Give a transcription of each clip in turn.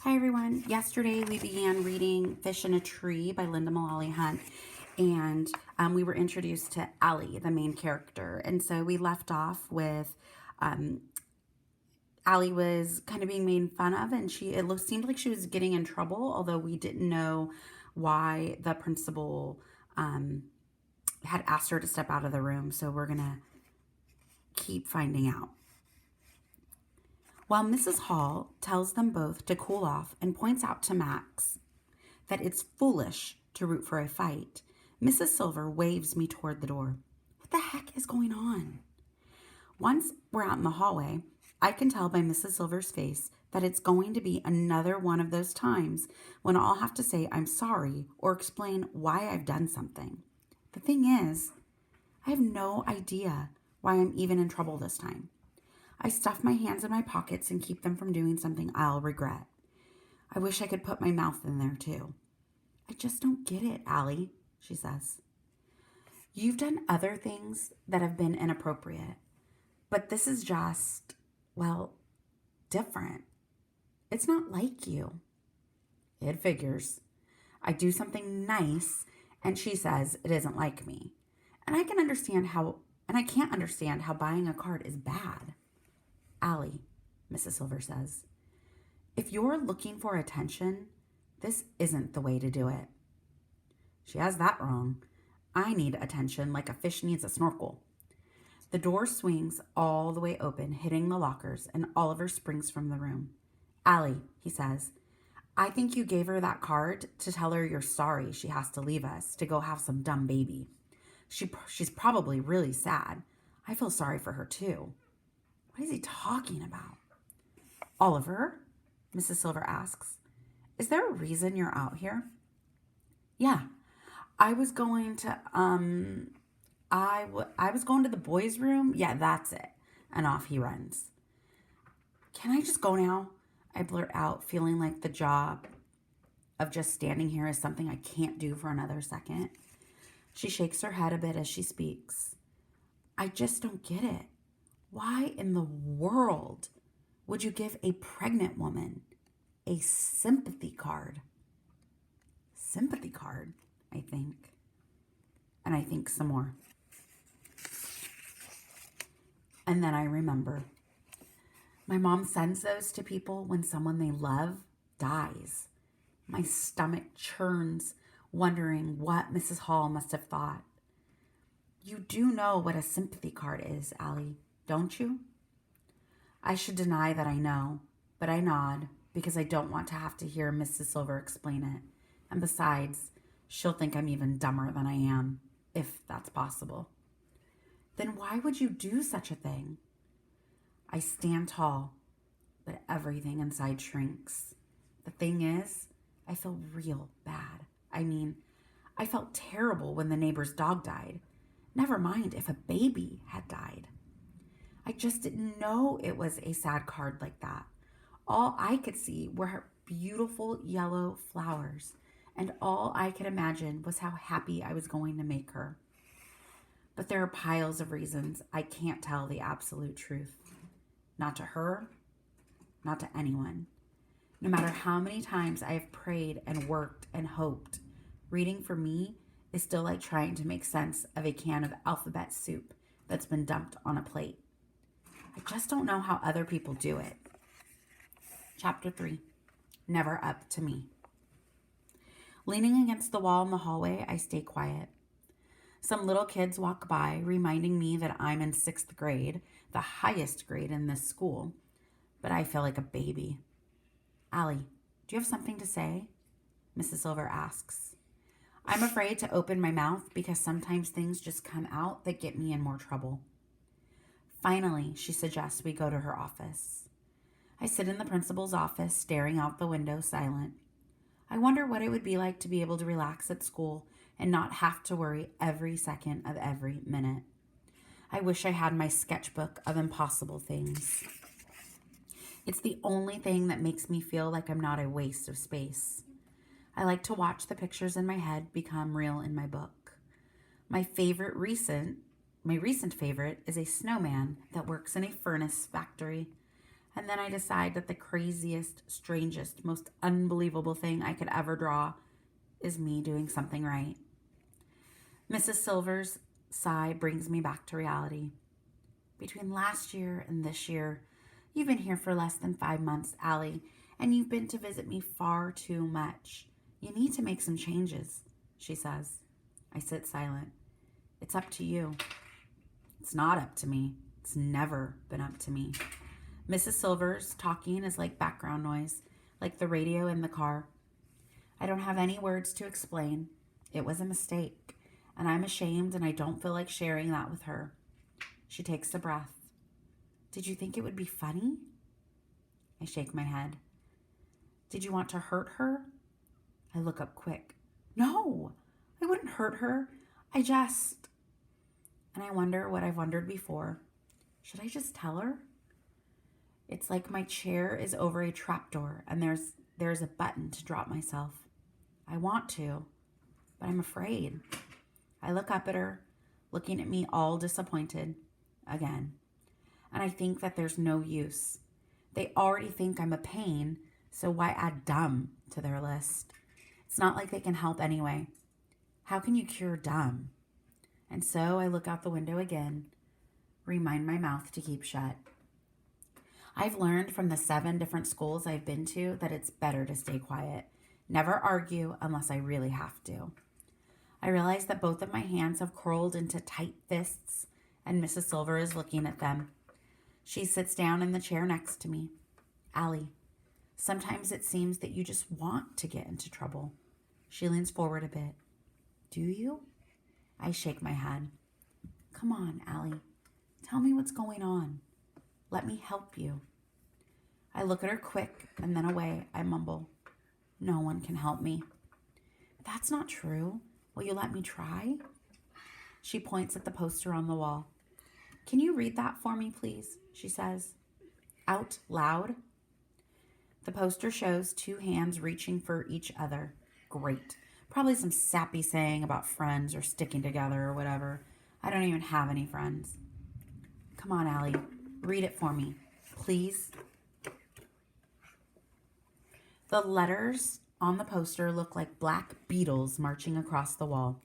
Hi everyone. Yesterday we began reading Fish in a Tree by Linda Mullally Hunt, and we were introduced to Allie, the main character. And so we left off with Allie was kind of being made fun of, and seemed like she was getting in trouble, although we didn't know why the principal had asked her to step out of the room. So we're gonna keep finding out. While Mrs. Hall tells them both to cool off and points out to Max that it's foolish to root for a fight, Mrs. Silver waves me toward the door. What the heck is going on? Once we're out in the hallway, I can tell by Mrs. Silver's face that it's going to be another one of those times when I'll have to say I'm sorry or explain why I've done something. The thing is, I have no idea why I'm even in trouble this time. I stuff my hands in my pockets and keep them from doing something I'll regret. I wish I could put my mouth in there too. I just don't get it, Allie, she says. You've done other things that have been inappropriate, but this is just, well, different. It's not like you. It figures. I do something nice, and she says it isn't like me. And I can't understand how buying a card is bad. Allie, Mrs. Silver says, if you're looking for attention, this isn't the way to do it. She has that wrong. I need attention like a fish needs a snorkel. The door swings all the way open, hitting the lockers, and Oliver springs from the room. Allie, he says, I think you gave her that card to tell her you're sorry she has to leave us to go have some dumb baby. She's probably really sad. I feel sorry for her too. What is he talking about? Oliver, Mrs. Silver asks, is there a reason you're out here? Yeah, I was going to, I was going to the boys' room. Yeah, that's it. And off he runs. Can I just go now? I blurt out, feeling like the job of just standing here is something I can't do for another second. She shakes her head a bit as she speaks. I just don't get it. Why in the world would you give a pregnant woman a sympathy card? Sympathy card, I think. And I think some more. And then I remember. My mom sends those to people when someone they love dies. My stomach churns, wondering what Mrs. Hall must have thought. You do know what a sympathy card is, Allie, don't you? I should deny that I know, but I nod because I don't want to have to hear Mrs. Silver explain it. And besides, she'll think I'm even dumber than I am, if that's possible. Then why would you do such a thing? I stand tall, but everything inside shrinks. The thing is, I feel real bad. I felt terrible when the neighbor's dog died. Never mind if a baby had died. I just didn't know it was a sad card like that. All I could see were her beautiful yellow flowers, and all I could imagine was how happy I was going to make her. But there are piles of reasons I can't tell the absolute truth. Not to her, not to anyone. No matter how many times I have prayed and worked and hoped, reading for me is still like trying to make sense of a can of alphabet soup that's been dumped on a plate. I just don't know how other people do it. Chapter 3, Never Up to Me. Leaning against the wall in the hallway, I stay quiet. Some little kids walk by, reminding me that I'm in 6th grade, the highest grade in this school, but I feel like a baby. Allie, do you have something to say? Mrs. Silver asks. I'm afraid to open my mouth because sometimes things just come out that get me in more trouble. Finally, she suggests we go to her office. I sit in the principal's office, staring out the window, silent. I wonder what it would be like to be able to relax at school and not have to worry every second of every minute. I wish I had my sketchbook of impossible things. It's the only thing that makes me feel like I'm not a waste of space. I like to watch the pictures in my head become real in my book. My recent favorite is a snowman that works in a furnace factory. And then I decide that the craziest, strangest, most unbelievable thing I could ever draw is me doing something right. Mrs. Silver's sigh brings me back to reality. Between last year and this year, you've been here for less than 5 months, Allie, and you've been to visit me far too much. You need to make some changes, she says. I sit silent. It's up to you. It's not up to me. It's never been up to me. Mrs. Silver's talking is like background noise, like the radio in the car. I don't have any words to explain. It was a mistake, and I'm ashamed, and I don't feel like sharing that with her. She takes a breath. Did you think it would be funny? I shake my head. Did you want to hurt her? I look up quick. No, I wouldn't hurt her. And I wonder what I've wondered before. Should I just tell her? It's like my chair is over a trapdoor and there's a button to drop myself. I want to, but I'm afraid. I look up at her, looking at me all disappointed again. And I think that there's no use. They already think I'm a pain, so why add dumb to their list? It's not like they can help anyway. How can you cure dumb? And so I look out the window again, remind my mouth to keep shut. I've learned from the 7 different schools I've been to that it's better to stay quiet. Never argue unless I really have to. I realize that both of my hands have curled into tight fists, and Mrs. Silver is looking at them. She sits down in the chair next to me. Allie, sometimes it seems that you just want to get into trouble. She leans forward a bit. Do you? I shake my head. Come on, Allie. Tell me what's going on. Let me help you. I look at her quick, and then away. I mumble. No one can help me. That's not true. Will you let me try? She points at the poster on the wall. Can you read that for me, please? She says. Out loud. The poster shows 2 hands reaching for each other. Great. Probably some sappy saying about friends or sticking together or whatever. I don't even have any friends. Come on, Allie. Read it for me, please. The letters on the poster look like black beetles marching across the wall.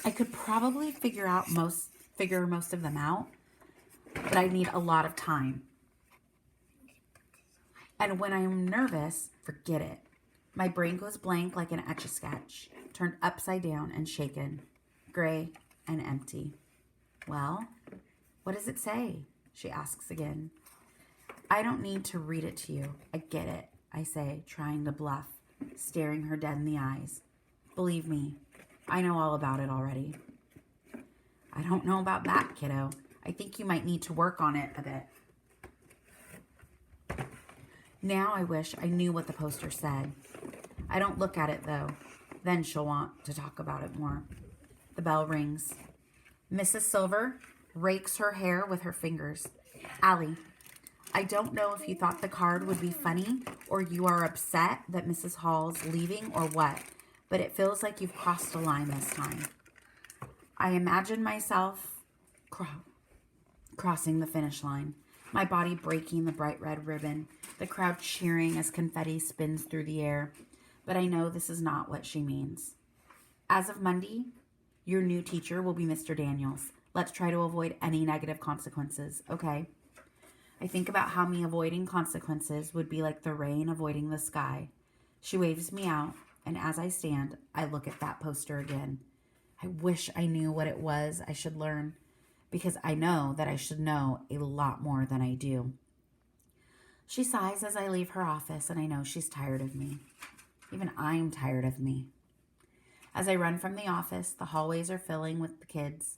I could probably figure most of them out, but I need a lot of time. And when I am nervous, forget it. My brain goes blank like an Etch-a-Sketch, turned upside down and shaken, gray and empty. Well, what does it say? She asks again. I don't need to read it to you. I get it, I say, trying to bluff, staring her dead in the eyes. Believe me, I know all about it already. I don't know about that, kiddo. I think you might need to work on it a bit. Now I wish I knew what the poster said. I don't look at it, though. Then she'll want to talk about it more. The bell rings. Mrs. Silver rakes her hair with her fingers. Allie, I don't know if you thought the card would be funny or you are upset that Mrs. Hall's leaving or what, but it feels like you've crossed a line this time. I imagine myself crossing the finish line, my body breaking the bright red ribbon, the crowd cheering as confetti spins through the air, but I know this is not what she means. As of Monday, your new teacher will be Mr. Daniels. Let's try to avoid any negative consequences, okay? I think about how me avoiding consequences would be like the rain avoiding the sky. She waves me out, and as I stand, I look at that poster again. I wish I knew what it was I should learn, because I know that I should know a lot more than I do. She sighs as I leave her office, and I know she's tired of me. Even I'm tired of me. As I run from the office, the hallways are filling with the kids.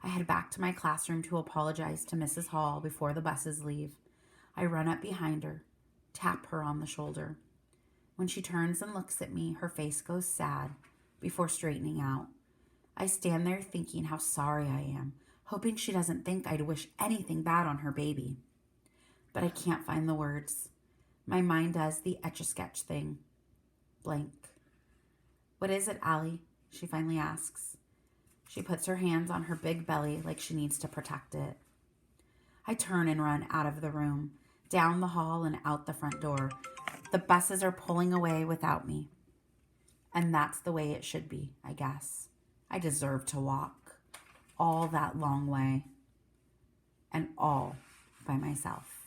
I head back to my classroom to apologize to Mrs. Hall before the buses leave. I run up behind her, tap her on the shoulder. When she turns and looks at me, her face goes sad before straightening out. I stand there thinking how sorry I am, hoping she doesn't think I'd wish anything bad on her baby. But I can't find the words. My mind does the Etch-a-Sketch thing. Blank. What is it, Allie? She finally asks. She puts her hands on her big belly like she needs to protect it. I turn and run out of the room, down the hall and out the front door. The buses are pulling away without me. And that's the way it should be, I guess. I deserve to walk all that long way and all by myself.